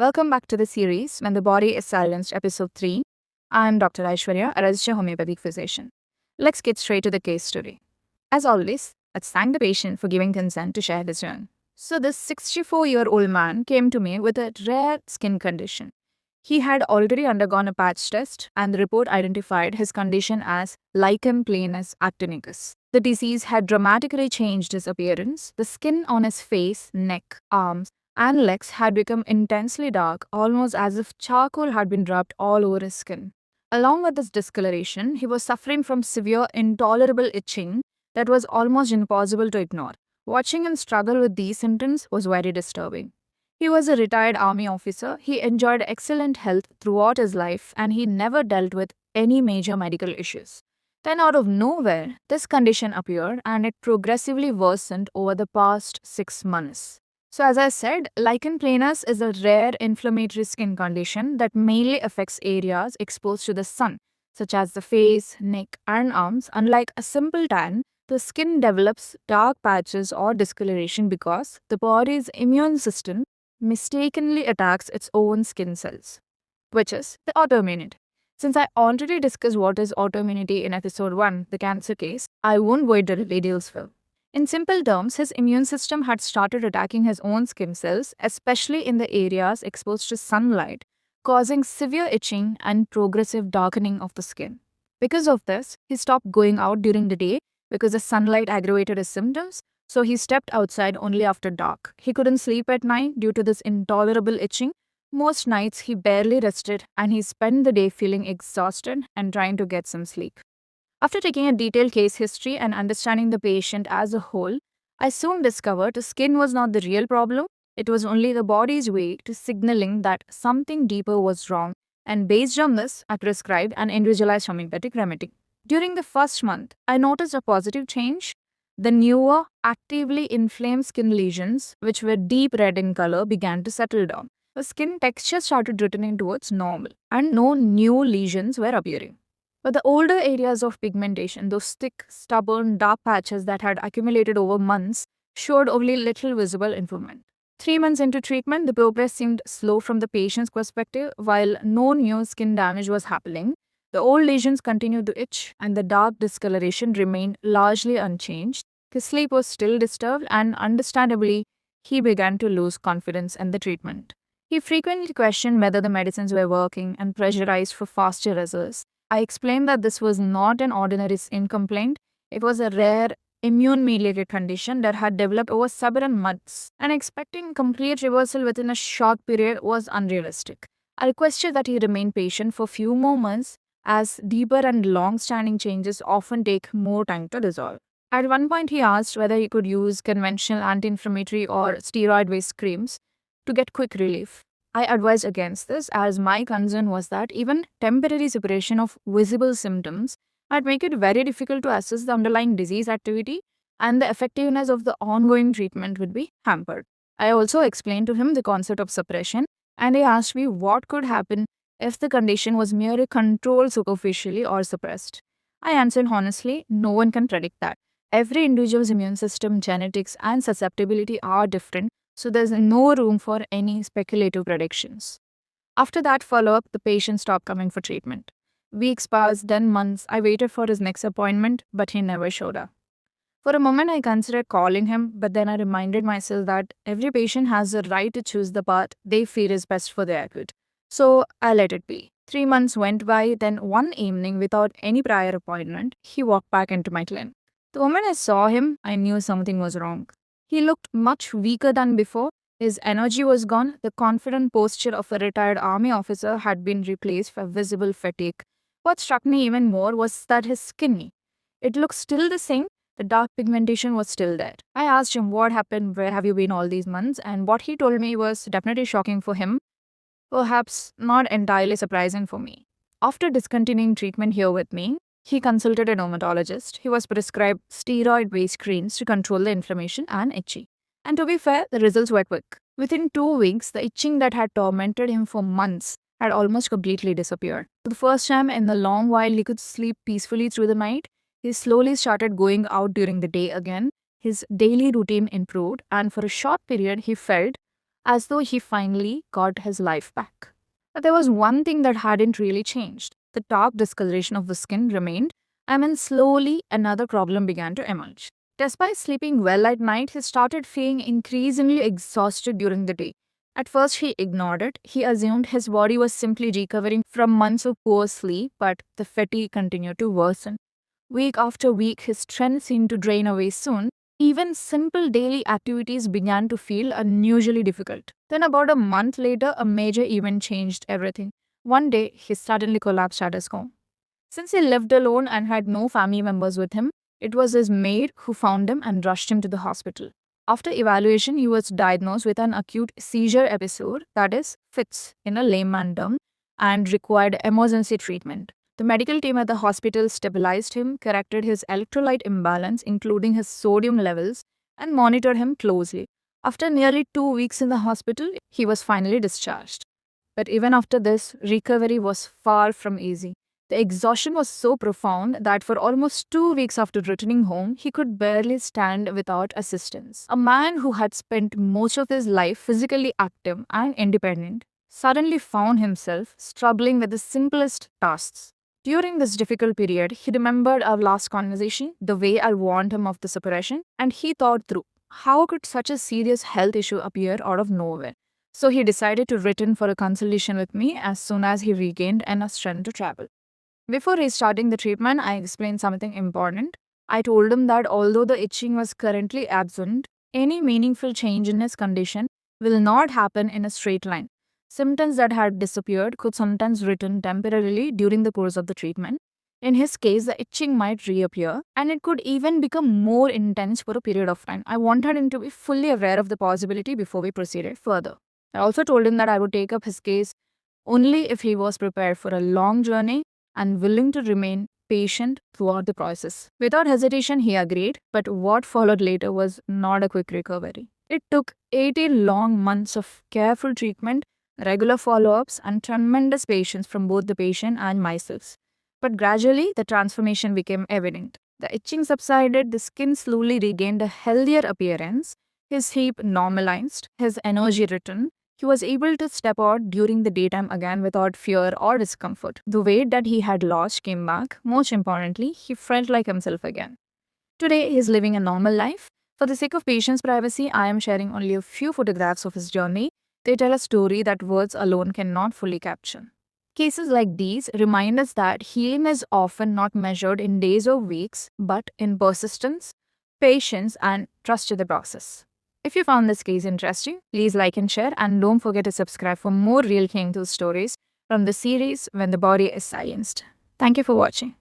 Welcome back to the series When the Body is Silenced, Episode 3. I'm Dr. Aishwarya, a registered homeopathic physician. Let's get straight to the case story. As always, let's thank the patient for giving consent to share his journey. So, this 64-year-old man came to me with a rare skin condition. He had already undergone a patch test, and the report identified his condition as lichen planus actinicus. The disease had dramatically changed his appearance. The skin on his face, neck, arms, and legs had become intensely dark, almost as if charcoal had been rubbed all over his skin. Along with this discoloration, he was suffering from severe, intolerable itching that was almost impossible to ignore. Watching him struggle with these symptoms was very disturbing. He was a retired army officer. He enjoyed excellent health throughout his life and he never dealt with any major medical issues. Then, out of nowhere, this condition appeared and it progressively worsened over the past 6 months. So, as I said, lichen planus is a rare inflammatory skin condition that mainly affects areas exposed to the sun, such as the face, neck, and arms. Unlike a simple tan, the skin develops dark patches or discoloration because the body's immune system mistakenly attacks its own skin cells, which is the autoimmunity. Since I already discussed what is autoimmunity in episode 1, the cancer case, I won't go into the details further. In simple terms, his immune system had started attacking his own skin cells, especially in the areas exposed to sunlight, causing severe itching and progressive darkening of the skin. Because of this, he stopped going out during the day because the sunlight aggravated his symptoms, so he stepped outside only after dark. He couldn't sleep at night due to this intolerable itching. Most nights he barely rested and he spent the day feeling exhausted and trying to get some sleep. After taking a detailed case history and understanding the patient as a whole, I soon discovered the skin was not the real problem. It was only the body's way to signaling that something deeper was wrong, and based on this, I prescribed an individualized homeopathic remedy. During the first month, I noticed a positive change. The newer, actively inflamed skin lesions, which were deep red in color, began to settle down. The skin texture started returning towards normal, and no new lesions were appearing. But the older areas of pigmentation, those thick, stubborn, dark patches that had accumulated over months, showed only little visible improvement. 3 months into treatment, the progress seemed slow from the patient's perspective. While no new skin damage was happening, the old lesions continued to itch and the dark discoloration remained largely unchanged. His sleep was still disturbed, and understandably, he began to lose confidence in the treatment. He frequently questioned whether the medicines were working and pressurized for faster results. I explained that this was not an ordinary skin complaint, it was a rare immune mediated condition that had developed over several months, and expecting complete reversal within a short period was unrealistic. I requested that he remain patient for a few more months, as deeper and long standing changes often take more time to resolve. At one point, he asked whether he could use conventional anti inflammatory or steroid based creams to get quick relief. I advised against this as my concern was that even temporary separation of visible symptoms might make it very difficult to assess the underlying disease activity, and the effectiveness of the ongoing treatment would be hampered. I also explained to him the concept of suppression, and he asked me what could happen if the condition was merely controlled superficially or suppressed. I answered honestly, no one can predict that. Every individual's immune system, genetics, and susceptibility are different, so there's no room for any speculative predictions. After that follow up, the patient stopped coming for treatment. Weeks passed, then months. I waited for his next appointment, but he never showed up. For a moment, I considered calling him, but then I reminded myself that every patient has the right to choose the path they feel is best for their good. So I let it be. 3 months went by, then one evening, without any prior appointment, he walked back into my clinic. The moment I saw him, I knew something was wrong. He looked much weaker than before. His energy was gone. The confident posture of a retired army officer had been replaced by visible fatigue. What struck me even more was that his skin, it looked still the same. The dark pigmentation was still there. I asked him what happened, where have you been all these months, and what he told me was definitely shocking for him, perhaps not entirely surprising for me. After discontinuing treatment here with me, he consulted a dermatologist. He was prescribed steroid based creams to control the inflammation and itching. And to be fair, the results were quick. Within 2 weeks, the itching that had tormented him for months had almost completely disappeared. For the first time in a long while, he could sleep peacefully through the night. He slowly started going out during the day again. His daily routine improved, and for a short period, he felt as though he finally got his life back. But there was one thing that hadn't really changed. The dark discoloration of the skin remained, and then slowly another problem began to emerge. Despite sleeping well at night, he started feeling increasingly exhausted during the day. At first, he ignored it. He assumed his body was simply recovering from months of poor sleep, but the fatigue continued to worsen. Week after week, his strength seemed to drain away soon. Even simple daily activities began to feel unusually difficult. Then, about a month later, a major event changed everything. One day, he suddenly collapsed at his home. Since he lived alone and had no family members with him, it was his maid who found him and rushed him to the hospital. After evaluation, he was diagnosed with an acute seizure episode, that is, fits in a layman term, and required emergency treatment. The medical team at the hospital stabilized him, corrected his electrolyte imbalance, including his sodium levels, and monitored him closely. After nearly 2 weeks in the hospital, he was finally discharged. But even after this, recovery was far from easy. The exhaustion was so profound that for almost 2 weeks after returning home, he could barely stand without assistance. A man who had spent most of his life physically active and independent suddenly found himself struggling with the simplest tasks. During this difficult period, he remembered our last conversation, the way I warned him of the separation, and he thought through how could such a serious health issue appear out of nowhere. So he decided to return for a consultation with me as soon as he regained enough strength to travel. Before restarting the treatment, I explained something important. I told him that although the itching was currently absent, any meaningful change in his condition will not happen in a straight line. Symptoms that had disappeared could sometimes return temporarily during the course of the treatment. In his case, the itching might reappear and it could even become more intense for a period of time. I wanted him to be fully aware of the possibility before we proceeded further. I also told him that I would take up his case only if he was prepared for a long journey and willing to remain patient throughout the process. Without hesitation, he agreed, but what followed later was not a quick recovery. It took 18 long months of careful treatment, regular follow ups, and tremendous patience from both the patient and myself. But gradually, the transformation became evident. The itching subsided, the skin slowly regained a healthier appearance, his sleep normalized, his energy returned. He was able to step out during the daytime again without fear or discomfort. The weight that he had lost came back. Most importantly, he felt like himself again. Today, he is living a normal life. For the sake of patient's privacy, I am sharing only a few photographs of his journey. They tell a story that words alone cannot fully capture. Cases like these remind us that healing is often not measured in days or weeks, but in persistence, patience, and trust to the process. If you found this case interesting, please like and share, and don't forget to subscribe for more real King Tooth stories from the series When the Body is Silenced. Thank you for watching.